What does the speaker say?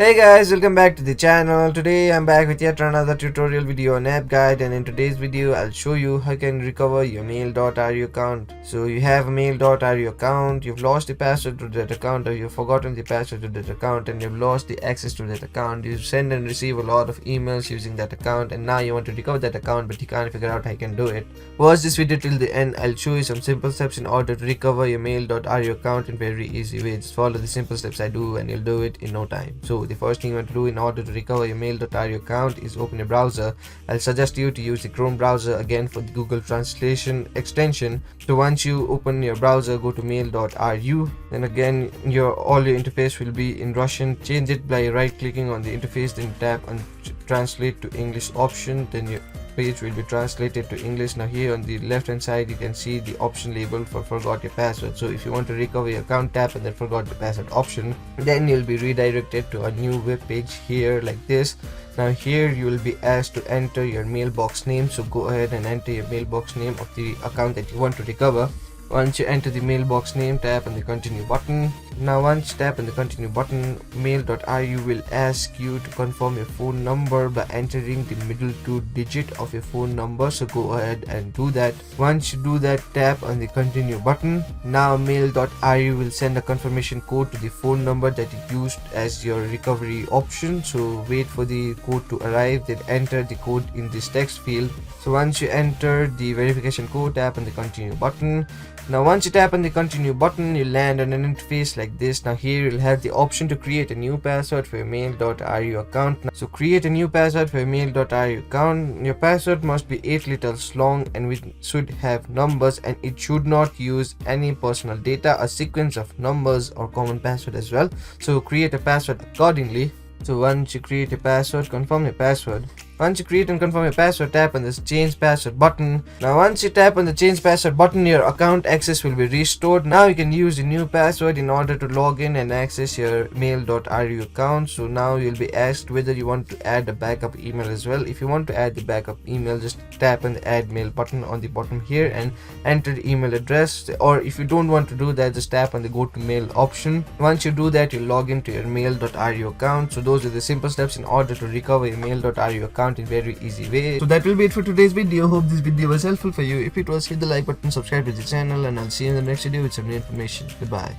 Hey guys, welcome back to the channel. Today I'm back with yet another tutorial video on app guide, and in today's video I'll show you how you can recover your mail.ru account. So you have a mail.ru account, you've lost the password to that account, or you've forgotten the password to that account, and you've lost the access to that account. You send and receive a lot of emails using that account, and now you want to recover that account but you can't figure out how you can do it. Watch this video till the end. I'll show you some simple steps in order to recover your mail.ru account in very easy way. Just follow the simple steps I do and you'll do it in no time. So the first thing you want to do in order to recover your mail.ru account is open a browser. I'll suggest you to use the Chrome browser again for the Google Translation extension. So once you open your browser, go to mail.ru. Then again all your interface will be in Russian. Change it by right clicking on the interface, then tap on translate to English option. Then your page will be translated to English. Now here on the left hand side you can see the option label for forgot your password. So if you want to recover your account, tap and then forgot the password option. Then you'll be redirected to a new web page here like this. Now here you will be asked to enter your mailbox name, so go ahead and enter your mailbox name of the account that you want to recover. Once you enter the mailbox name, tap on the continue button. Now once you tap on the continue button, mail.ru will ask you to confirm your phone number by entering the middle 2 digit of your phone number, so go ahead and do that. Once you do that, tap on the continue button. Now mail.ru will send a confirmation code to the phone number that you used as your recovery option, so wait for the code to arrive, then enter the code in this text field. So once you enter the verification code, tap on the continue button. Now once you tap on the continue button, you land on an interface like this. Now here you'll have the option to create a new password for your mail.ru account. So create a new password for your mail.ru account. Your password must be 8 letters long and it should have numbers, and it should not use any personal data, a sequence of numbers or common password as well. So create a password accordingly. So once you create a password, confirm your password. Once you create and confirm your password, tap on this change password button. Now once you tap on the change password button, your account access will be restored. Now you can use the new password in order to log in and access your mail.ru account. So now you'll be asked whether you want to add a backup email as well. If you want to add the backup email, just tap on the add mail button on the bottom here and enter the email address. Or if you don't want to do that, just tap on the go to mail option. Once you do that, you'll log into your mail.ru account. So those are the simple steps in order to recover your mail.ru account in very easy way. So that will be it for today's video. Hope this video was helpful for you. If it was, hit the like button, subscribe to the channel, and I'll see you in the next video with some new information. Goodbye.